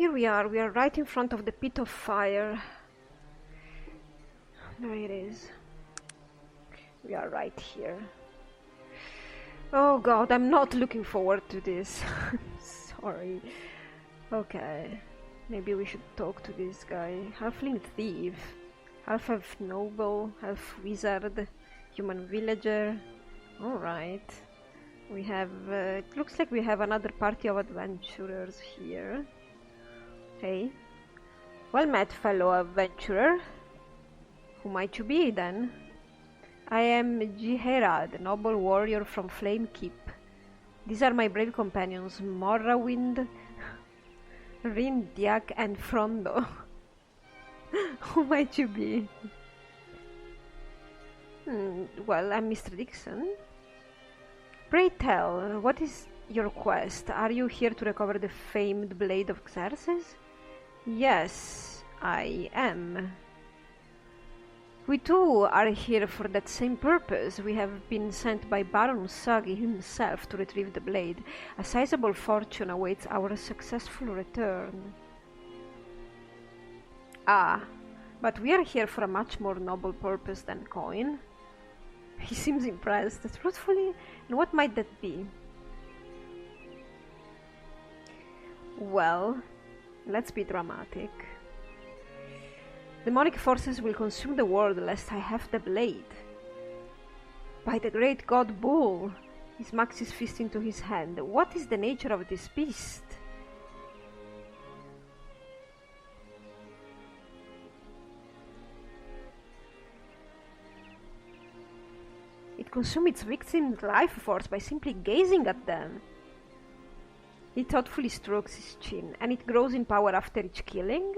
here we are right in front of the pit of fire. There it is. We are right here. Oh god, I'm not looking forward to this. Sorry. Okay, maybe we should talk to this guy. Halfling thief, half-elf noble, half wizard, human villager. Alright. We have, it looks like we have another party of adventurers here. Hey. Well met, fellow adventurer. Who might you be, then? I am Jiherad, noble warrior from Flame Keep. These are my brave companions, Morrowind, Rindiak, and Frondo. Who might you be? Well, I'm Mr.Dixon. Pray tell, what is your quest? Are you here to recover the famed Blade of Xerxes? Yes, I am. We too are here for that same purpose. We have been sent by Baron Sagi himself to retrieve the blade. A sizable fortune awaits our successful return. Ah, but we are here for a much more noble purpose than coin. He seems impressed. Truthfully, and what might that be? Well, let's be dramatic. Demonic forces will consume the world lest I have the blade. By the great god Bull! He smacks his fist into his hand. What is the nature of this beast? It consumes its victim's life force by simply gazing at them. He thoughtfully strokes his chin. And it grows in power after each killing?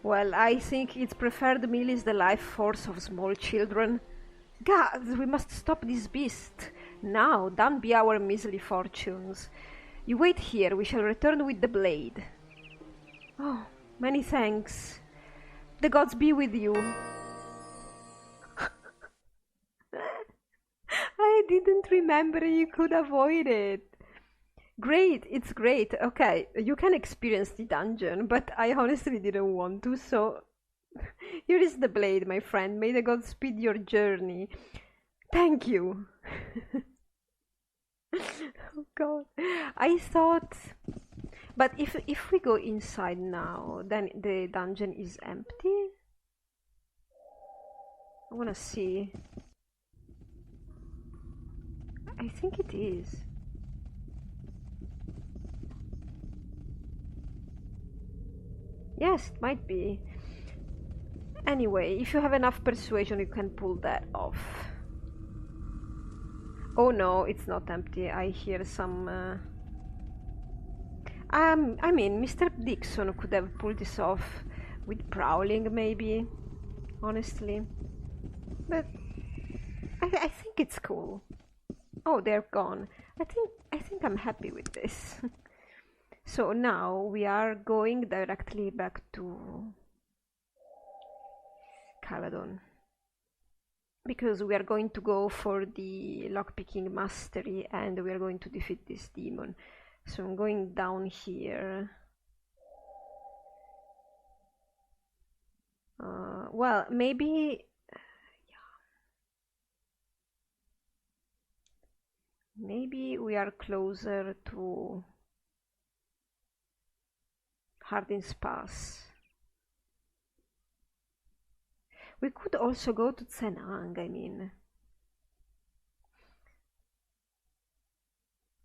Well, I think its preferred meal is the life force of small children. Gods, we must stop this beast. Now, don't be our measly fortunes. You wait here, we shall return with the blade. Oh, many thanks. The gods be with you. I didn't remember you could avoid it. Great, it's great. Okay, you can experience the dungeon, but I honestly didn't want to, so here is the blade, my friend. May the gods speed your journey. Thank you. Oh god. I thought... But if we go inside now, then the dungeon is empty? I wanna see. I think it is. Yes, it might be. Anyway, if you have enough persuasion, you can pull that off. Oh no, it's not empty. I hear some... I mean, Mr. Dixon could have pulled this off with prowling, maybe. Honestly. But I think it's cool. Oh, they're gone. I think I'm happy with this. So now we are going directly back to Caladon, because we are going to go for the lockpicking mastery and we are going to defeat this demon. So I'm going down here. Well, maybe... Maybe we are closer to Hardin's Pass. We could also go to Tsenang, I mean.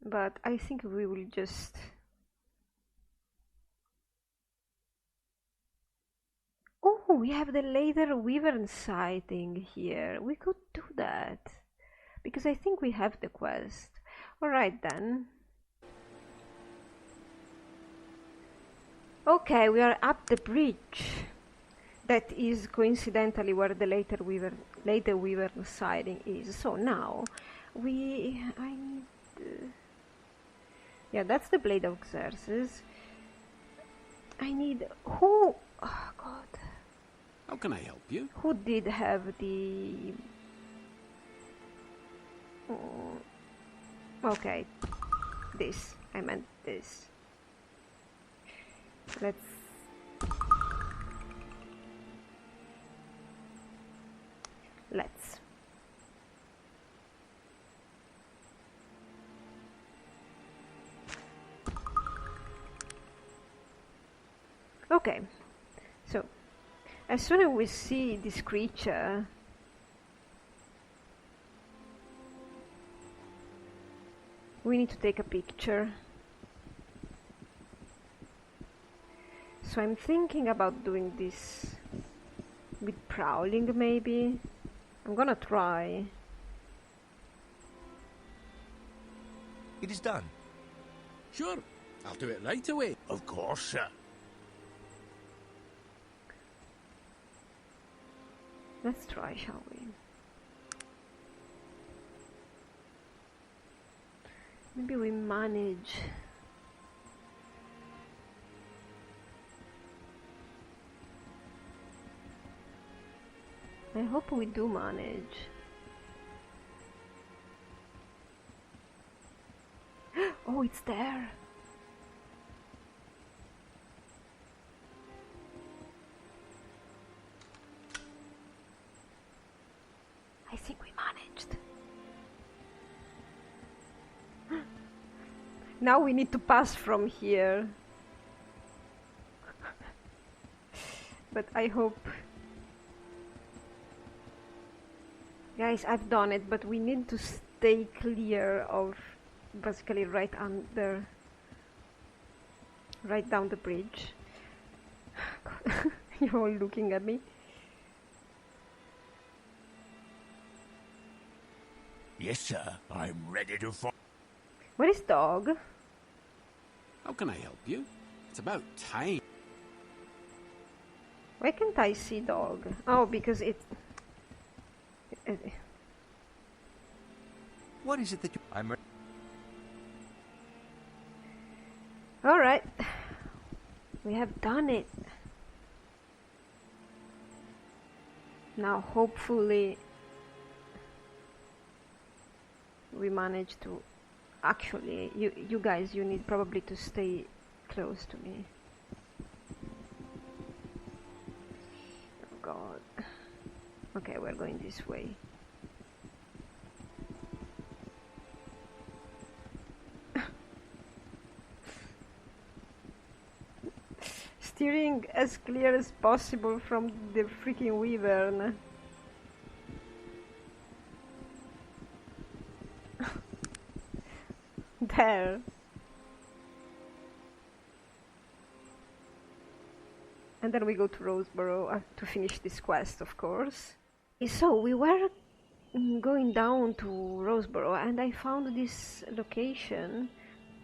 But I think we will just... Oh, we have the later Wyvern sighting here. We could do that. Because I think we have the quest. Alright then. Okay, we are up the bridge. That is coincidentally where the later Wyvern sighting is. So now I need... Yeah, that's the Blade of Xerxes. I need... Who... Oh god. How can I help you? Who did have the... Okay, this. I meant this. Let's... Okay, so as soon as we see this creature, we need to take a picture. So I'm thinking about doing this with prowling, maybe. I'm gonna try. It is done. Sure, I'll do it right away. Of course, sir. Let's try, shall we? Maybe we manage. I hope we do manage. Oh, it's there. I think we managed. Now we need to pass from here. But I hope... Guys, I've done it, but we need to stay clear of basically right under... right down the bridge. You're all looking at me. Yes, sir. I'm ready to fight. Where is dog? How can I help you? It's about time. Why can't I see dog? Oh, because it... What is it that you... I'm... Alright. We have done it. Now, hopefully... we manage to... Actually, you guys, you need probably to stay close to me. Oh god. Okay, we're going this way. Steering as clear as possible from the freaking wyvern. There. And then we go to Roseboro to finish this quest, of course. So we were going down to Roseboro and I found this location,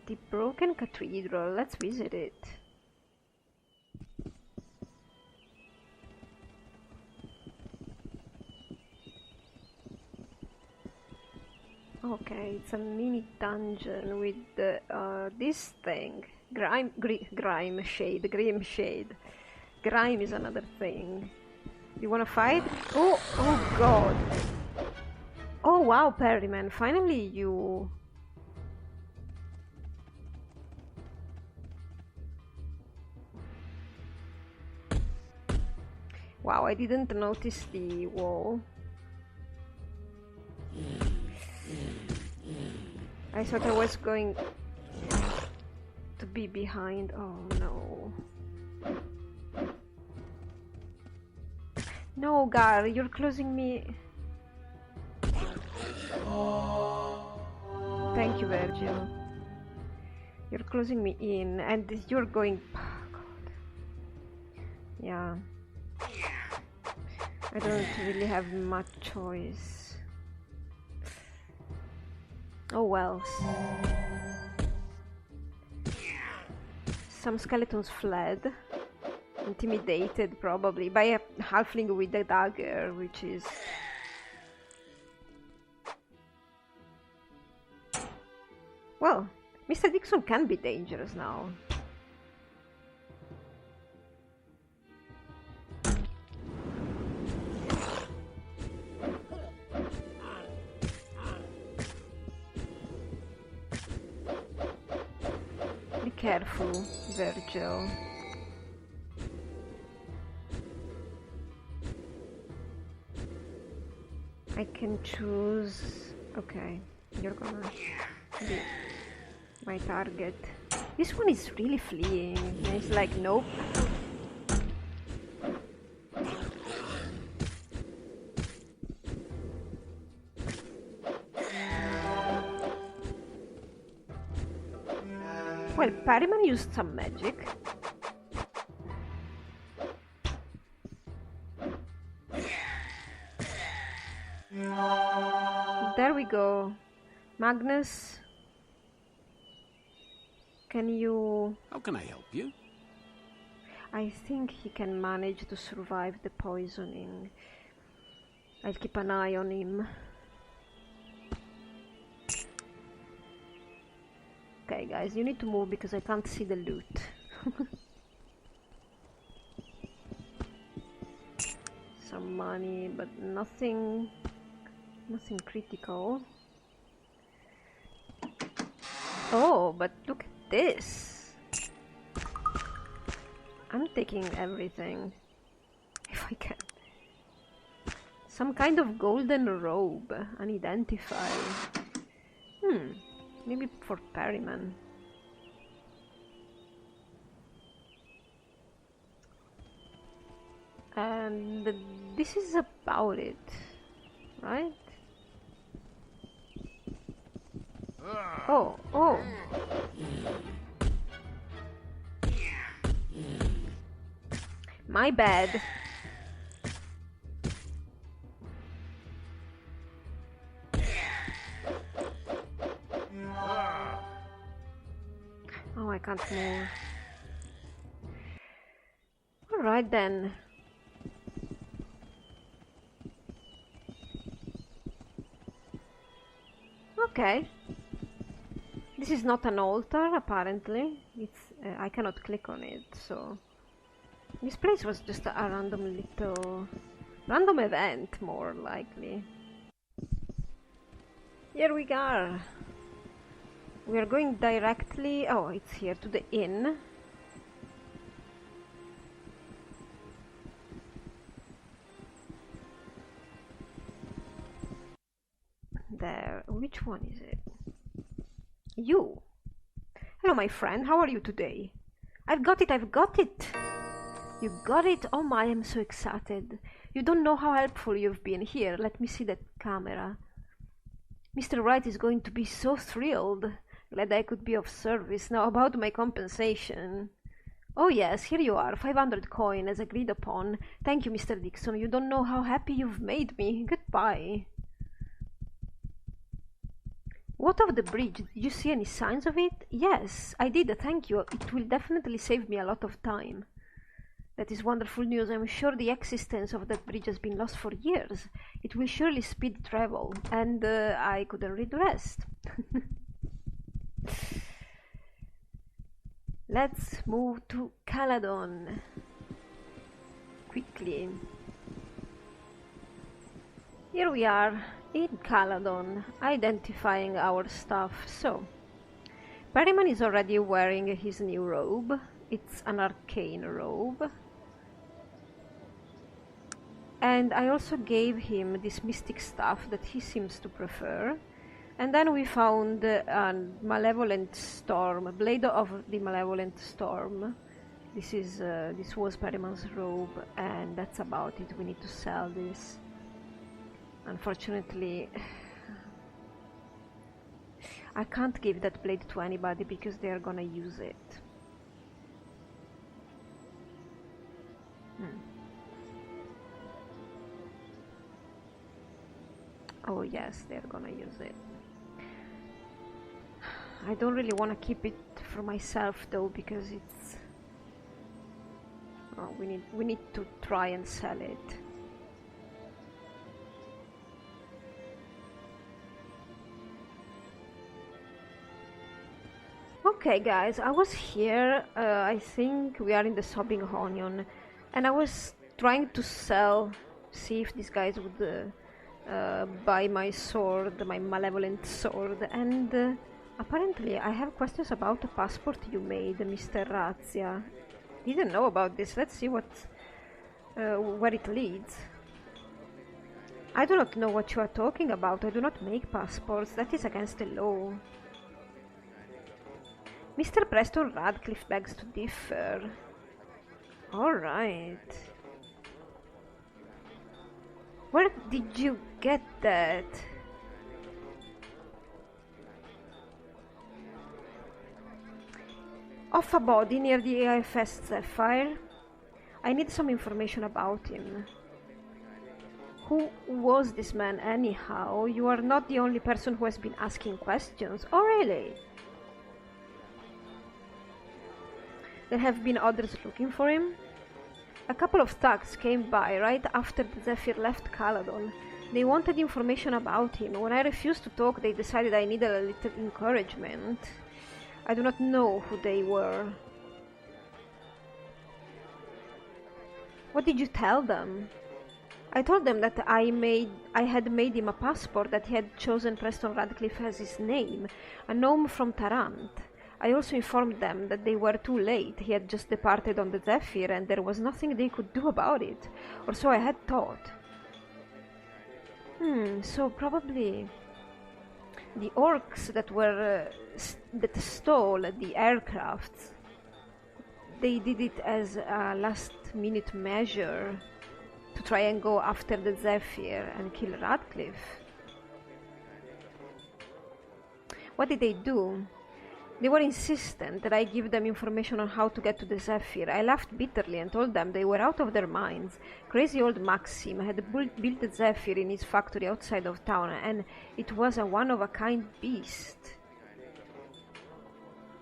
the Broken Cathedral. Let's visit it. Okay, it's a mini dungeon with this thing. Grime shade, grim shade. Grime is another thing. You wanna fight? Oh, oh god. Oh wow, Perryman, finally you... Wow, I didn't notice the wall. I thought I was going to be behind. Oh no. No, Gar, you're closing me. Thank you, Virgil. You're closing me in, and you're going. Oh, God. Yeah. I don't really have much choice. Oh well. Some skeletons fled. Intimidated probably by a halfling with a dagger, which is... Well, Mr. Dixon can be dangerous now. careful, Virgil. I can choose... Okay, you're gonna be my target. This one is really fleeing. It's like, nope. Well, Perryman used some magic. There we go. Magnus, can you... How can I help you? I think he can manage to survive the poisoning. I'll keep an eye on him. Okay guys, you need to move because I can't see the loot. Some money, but nothing critical. Oh, but look at this. I'm taking everything, if I can. Some kind of golden robe, unidentified. Maybe for Perryman. And this is about it, right? Oh. My bad. Oh, I can't move. Alright then. Okay. This is not an altar, apparently. It's I cannot click on it, so... This place was just a random event, more likely. Here we are. We are going directly... Oh, it's here, to the inn. There. Which one is it? You. Hello, my friend. How are you today? I've got it. You got it? Oh my, I'm so excited. You don't know how helpful you've been. Here, let me see that camera. Mr. Wright is going to be so thrilled. Glad I could be of service. Now about my compensation. Oh yes, here you are. 500 coin as agreed upon. Thank you, Mr. Dixon. You don't know how happy you've made me. Goodbye. What of the bridge? Did you see any signs of it? Yes, I did. Thank you. It will definitely save me a lot of time. That is wonderful news. I'm sure the existence of that bridge has been lost for years. It will surely speed travel, and I couldn't read the rest. Let's move to Caladon. Quickly. Here we are in Caladon, identifying our stuff. So, Perryman is already wearing his new robe. It's an arcane robe. And I also gave him this mystic stuff that he seems to prefer. And then we found a malevolent storm, a blade of the malevolent storm. This was Perryman's robe, and that's about it. We need to sell this. Unfortunately, I can't give that blade to anybody because they are gonna use it. Oh yes, they're gonna use it. I don't really want to keep it for myself though, because it's... Oh, we need to try and sell it. Okay guys, I was here, I think we are in the Sobbing Onion, and I was trying to sell, see if these guys would buy my sword, my malevolent sword, and Apparently, I have questions about the passport you made, Mr. Razzia. Didn't know about this. Let's see where it leads. I do not know what you are talking about. I do not make passports. That is against the law. Mr. Preston Radcliffe begs to differ. Alright. Where did you get that? Off a body near the AIFS Zephyr. I need some information about him. Who was this man anyhow? You are not the only person who has been asking questions. Oh really? There have been others looking for him? A couple of thugs came by right after the Zephyr left Caladon. They wanted information about him. When I refused to talk, they decided I needed a little encouragement. I do not know who they were. What did you tell them? I told them that I had made him a passport, that he had chosen Preston Radcliffe as his name, a gnome from Tarant. I also informed them that they were too late. He had just departed on the Zephyr and there was nothing they could do about it. Or so I had thought. So probably the orcs that stole the aircrafts, they did it as a last-minute measure to try and go after the Zephyr and kill Radcliffe. What did they do? They were insistent that I give them information on how to get to the Zephyr. I laughed bitterly and told them they were out of their minds. Crazy old Maxim had built the Zephyr in his factory outside of town, and it was a one-of-a-kind beast.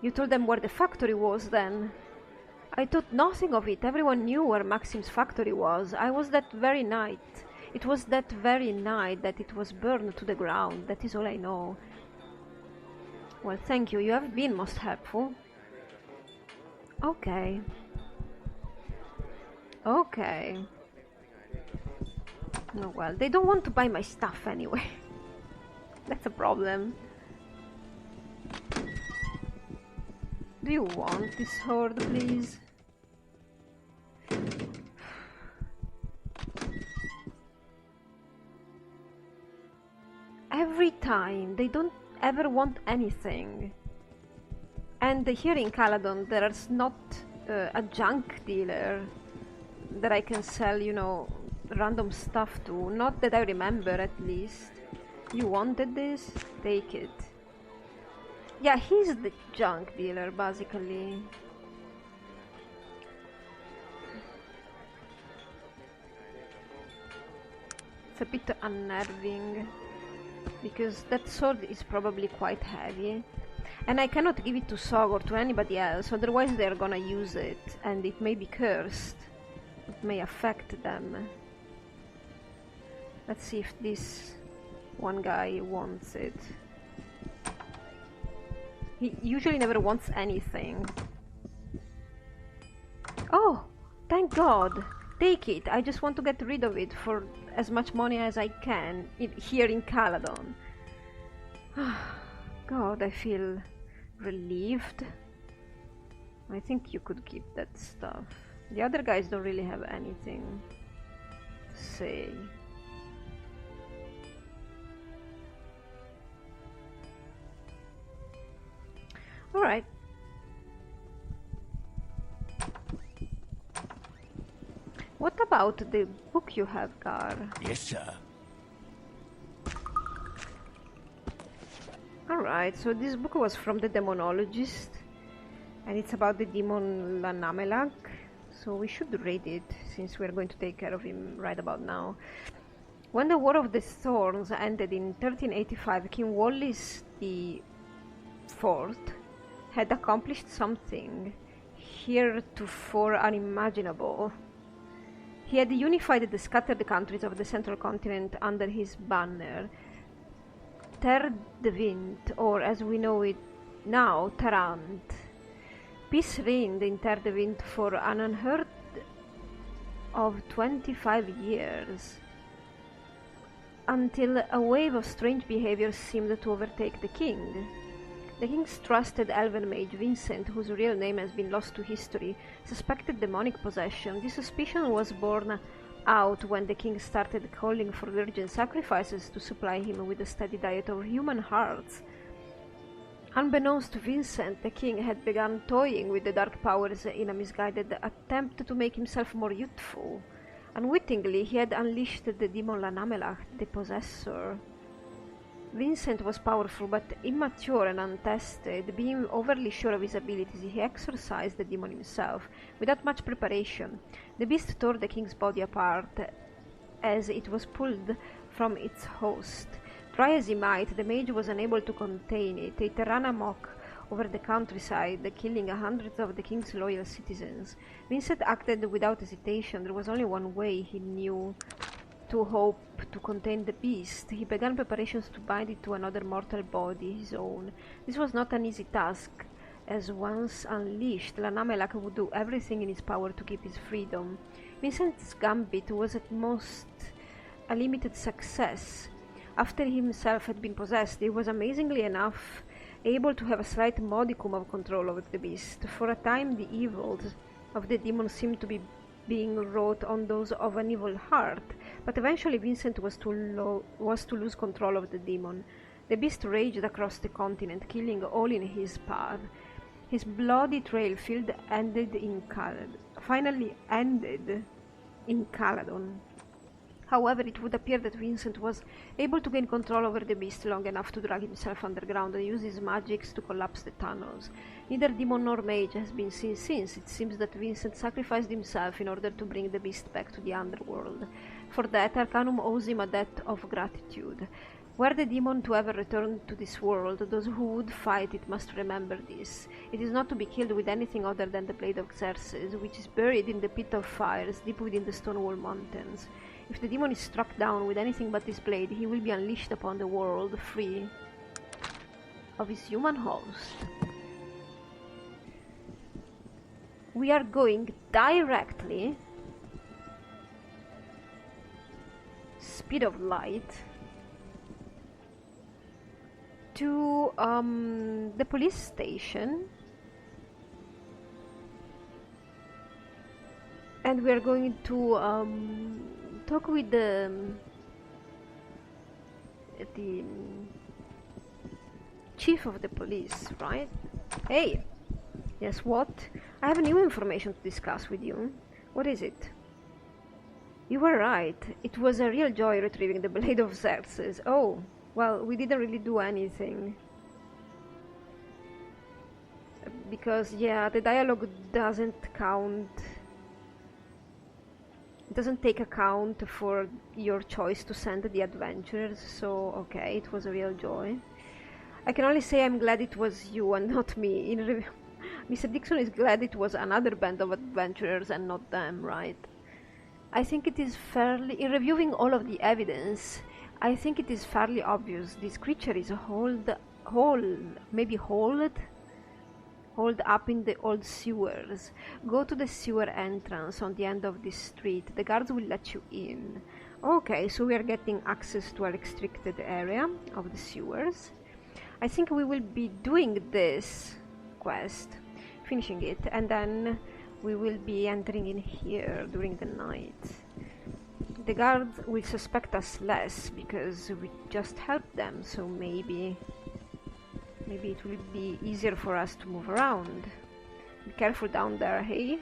You told them where the factory was, then? I thought nothing of it. Everyone knew where Maxim's factory was. It was that very night that it was burned to the ground. That is all I know. Well, thank you. You have been most helpful. Okay. Okay. No, well, they don't want to buy my stuff anyway. That's a problem. Do you want this sword, please? Every time, they don't ever want anything. And here in Caladon there's not a junk dealer that I can sell, you know, random stuff to. Not that I remember, at least. You wanted this? Take it. Yeah, he's the junk dealer, basically. It's a bit unnerving, because that sword is probably quite heavy. And I cannot give it to Sog or to anybody else, otherwise they're gonna use it, and it may be cursed. It may affect them. Let's see if this one guy wants it. He usually never wants anything. Oh, thank God! Take it! I just want to get rid of it for as much money as I can here in Caladon. God, I feel relieved. I think you could keep that stuff. The other guys don't really have anything to say. Alright. What about the book you have, Gar? Yes, sir. Alright, so this book was from the Demonologist, and it's about the demon Lanamelak, so we should read it, since we're going to take care of him right about now. When the War of the Thorns ended in 1385, King Wallis IV had accomplished something heretofore unimaginable. He had unified the scattered countries of the central continent under his banner. Ter de Wind, or as we know it now, Tarant. Peace reigned in Ter de Wind for an unheard of 25 years, until a wave of strange behavior seemed to overtake the king. The king's trusted elven mage, Vincent, whose real name has been lost to history, suspected demonic possession. This suspicion was borne out when the king started calling for virgin sacrifices to supply him with a steady diet of human hearts. Unbeknownst to Vincent, the king had begun toying with the dark powers in a misguided attempt to make himself more youthful. Unwittingly, he had unleashed the demon Lanamelach, the possessor. Vincent was powerful but immature and untested. Being overly sure of his abilities, he exorcised the demon himself, without much preparation. The beast tore the king's body apart as it was pulled from its host. Try as he might, the mage was unable to contain it. It ran amok over the countryside, killing hundreds of the king's loyal citizens. Vincent acted without hesitation. There was only one way he knew to hope to contain the beast. He began preparations to bind it to another mortal body, his own. This was not an easy task, as once unleashed, Lanamelach would do everything in his power to keep his freedom. Vincent's gambit was at most a limited success. After he himself had been possessed, he was amazingly enough able to have a slight modicum of control over the beast. For a time, the evils of the demon seemed to be being wrought on those of an evil heart, but eventually Vincent was to lose control of the demon. The beast raged across the continent, killing all in his path. His bloody trail finally ended in Caladon. However, it would appear that Vincent was able to gain control over the beast long enough to drag himself underground and use his magics to collapse the tunnels. Neither demon nor mage has been seen since. It seems that Vincent sacrificed himself in order to bring the beast back to the underworld. For that, Arcanum owes him a debt of gratitude. Were the demon to ever return to this world, those who would fight it must remember this. It is not to be killed with anything other than the blade of Xerxes, which is buried in the pit of fires deep within the Stonewall Mountains. If the demon is struck down with anything but this blade, he will be unleashed upon the world, free of his human host. We are going directly, speed of light, to the police station, and we are going to talk with the chief of the police, right? Hey, yes, what? I have new information to discuss with you. What is it? You were right. It was a real joy retrieving the blade of Xerxes. Oh, well, we didn't really do anything. Because, yeah, the dialogue doesn't count. It doesn't take account for your choice to send the adventurers, so okay, it was a real joy. I can only say I'm glad it was you and not me. Mr. Dixon is glad it was another band of adventurers and not them, right? I think it is fairly... In reviewing all of the evidence, I think it is fairly obvious this creature is holed up in the old sewers. Go to the sewer entrance on the end of this street. The guards will let you in. Okay, so we are getting access to a restricted area of the sewers. I think we will be doing this quest, finishing it, and then we will be entering in here during the night. The guards will suspect us less because we just helped them, so maybe it will be easier for us to move around. Be careful down there, hey?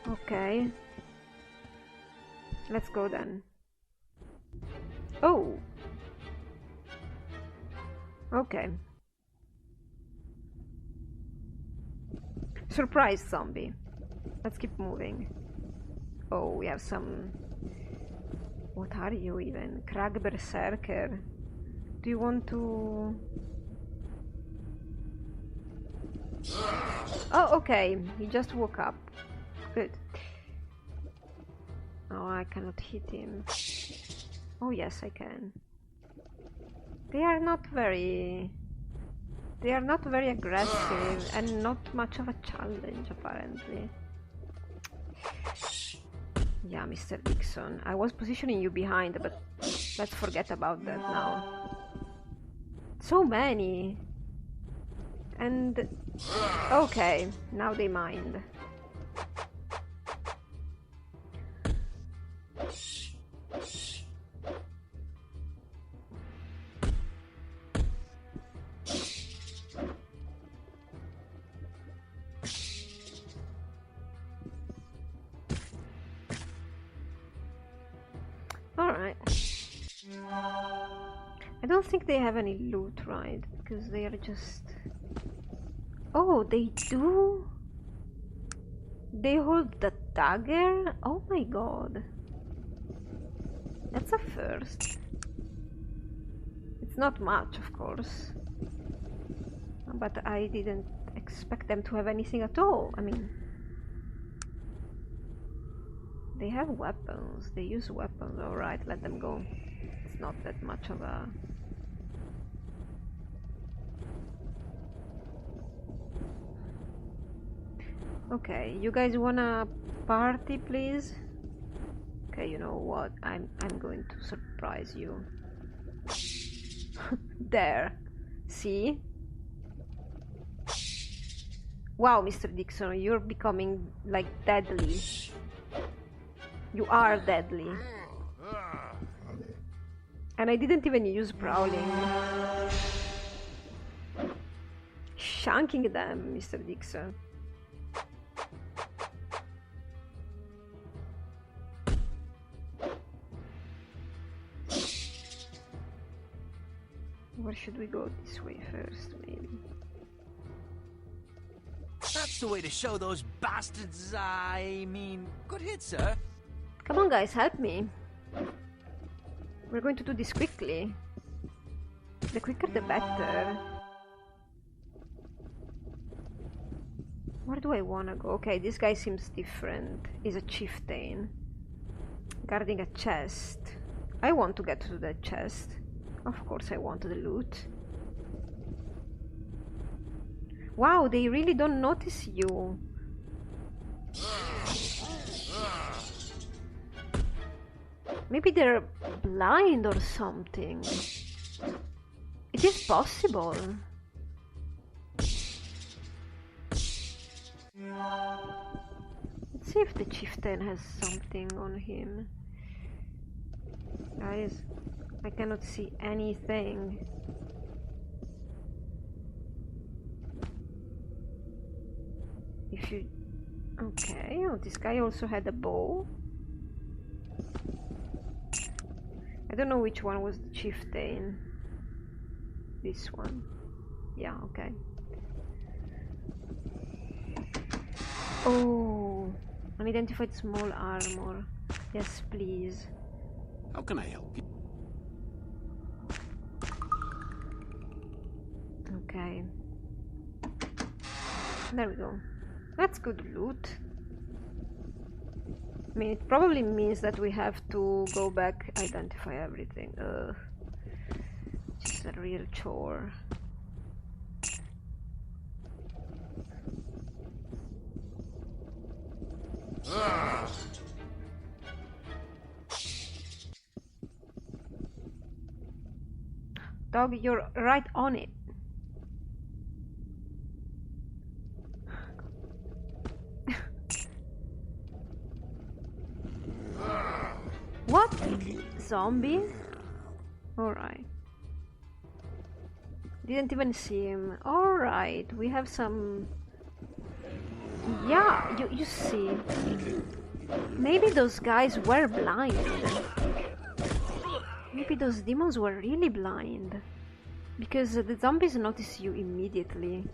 Okay. Let's go then. Oh! Okay. Surprise zombie. Let's keep moving. Oh, we have some... What are you even? Crag Berserker. Do you want to... Oh, okay. He just woke up. Good. Oh, I cannot hit him. Oh, yes, I can. They are not very aggressive and not much of a challenge, apparently. Yeah, Mr. Dixon. I was positioning you behind, but let's forget about that now. So many. And okay, now they mind. Alright. I don't think they have any loot, right? Because they are just... Oh, they do? They hold the dagger? Oh my god. That's a first. It's not much, of course. But I didn't expect them to have anything at all. I mean... They have weapons. They use weapons. Alright, let them go. It's not that much of a... Okay, you guys wanna party, please? Okay, you know what? I'm going to surprise you. There. See? Wow, Mr.Dixon, you're becoming like deadly. You are deadly. And I didn't even use prowling. Shanking them, Mr.Dixon. Where should we go? This way first, maybe. That's the way to show those bastards. I mean, good hit, sir. Come on, guys, help me. We're going to do this quickly. The quicker the better. Where do I wanna go? Okay, this guy seems different. He's a chieftain. Guarding a chest. I want to get to that chest. Of course I want the loot. Wow, they really don't notice you. Maybe they're blind or something. It is possible. Let's see if the chieftain has something on him. Guys, I cannot see anything. If you... Okay, oh, this guy also had a bow. I don't know which one was the chieftain. This one. Yeah, okay. Oh, unidentified small armor. Yes, please. How can I help you? Okay. There we go. That's good loot. I mean, it probably means that we have to go back, identify everything. Ugh. Just a real chore. Dog, you're right on it. What? Zombie? Alright. Didn't even see him. Alright, we have some... Yeah, you see. Maybe those guys were blind. Maybe those demons were really blind. Because the zombies notice you immediately.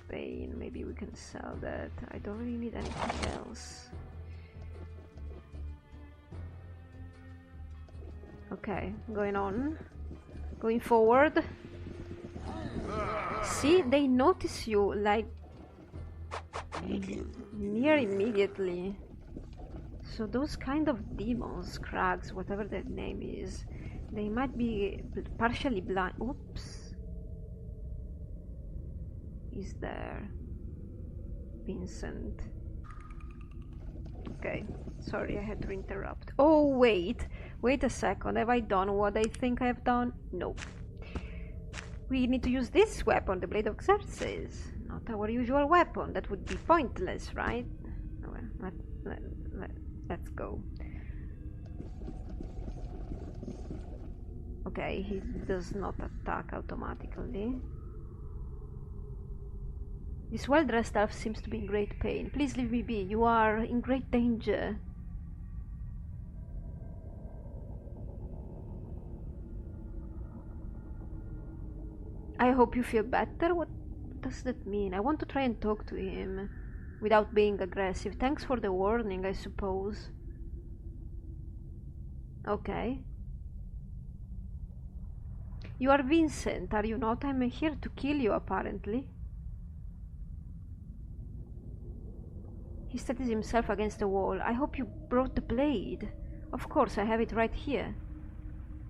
Bane, maybe we can sell that. I don't really need anything else. Okay, going on. Going forward. See, they notice you like near immediately. So those kind of demons, crags, whatever their name is, they might be partially blind. Oops. Is there Vincent? Okay, sorry, I had to interrupt. Oh, wait a second. Have I done what I think I've done? No. We need to use this weapon, the Blade of Xerxes. Not our usual weapon. That would be pointless, right? Well, let's go. Okay, he does not attack automatically. This well-dressed elf seems to be in great pain. Please leave me be. You are in great danger. I hope you feel better. What does that mean? I want to try and talk to him without being aggressive. Thanks for the warning, I suppose. Okay. You are Vincent, are you not? I'm here to kill you, apparently. He steadies himself against the wall. I hope you brought the blade. Of course, I have it right here.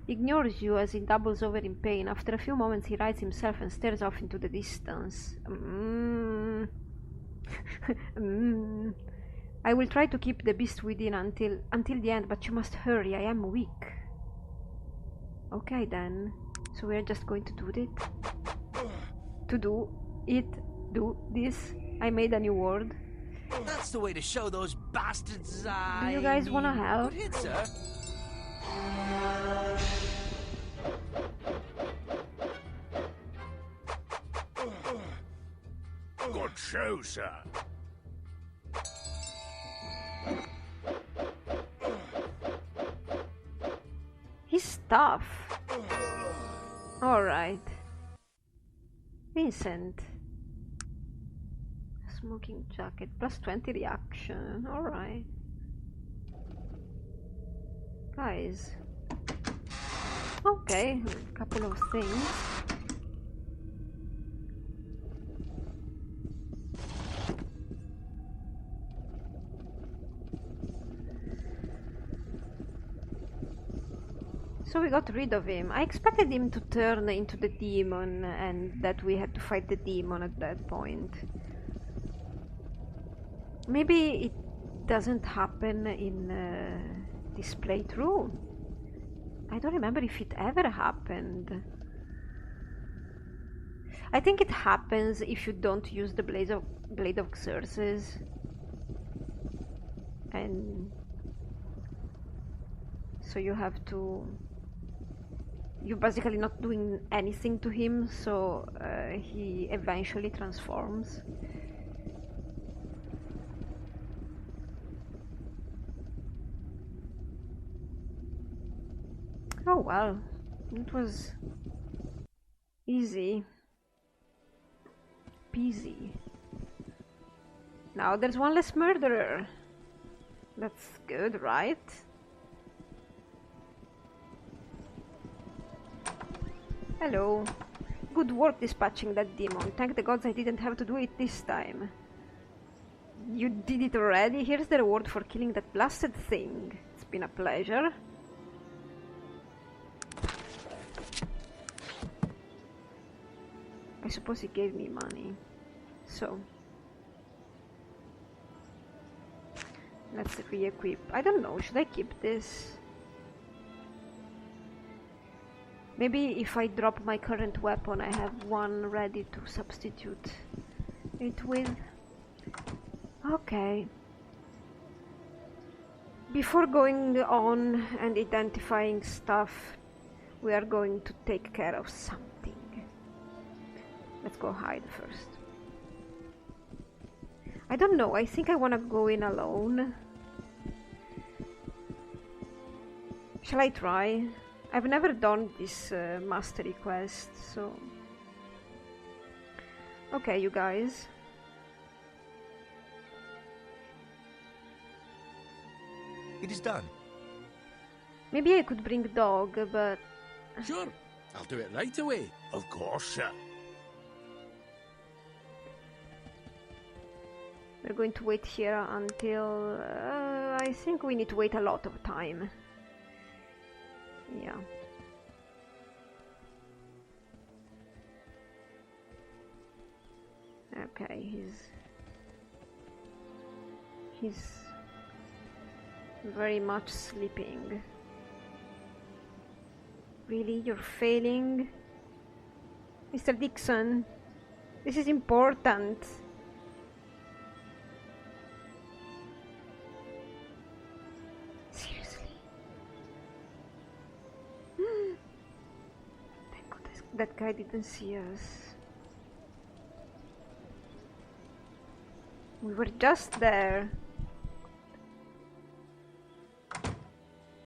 He ignores you as he doubles over in pain. After a few moments, he rights himself and stares off into the distance. I will try to keep the beast within until the end, but you must hurry. I am weak. Okay then. So we are just going to do it. Do this. I made a new word. That's the way to show those bastards. Do you guys wanna help? Good hit, sir. Good show, sir. He's tough. Alright. Vincent. Smoking jacket. Plus 20 reaction. Alright. Guys. Okay, a couple of things. So we got rid of him. I expected him to turn into the demon and that we had to fight the demon at that point. Maybe it doesn't happen in this playthrough. I don't remember if it ever happened. I think it happens if you don't use the Blade of Xerxes. And so you have to... You're basically not doing anything to him, so he eventually transforms. Oh well, it was easy peasy. Now there's one less murderer. That's good, right? Hello. Good work dispatching that demon. Thank the gods I didn't have to do it this time. You did it already? Here's the reward for killing that blasted thing. It's been a pleasure. I suppose he gave me money. So let's re-equip. I don't know, should I keep this? Maybe if I drop my current weapon I have one ready to substitute it with. Okay. Before going on and identifying stuff, we are going to take care of something. Let's go hide first. I don't know, I think I want to go in alone. Shall I try? I've never done this mastery quest, so... Okay, you guys. It is done. Maybe I could bring dog, but... Sure, I'll do it right away. Of course, sir. We're going to wait here until... I think we need to wait a lot of time. Yeah. Okay, he's very much sleeping. Really? You're failing? Mr. Dixon, this is important. Seriously? Thank God that guy didn't see us. We were just there.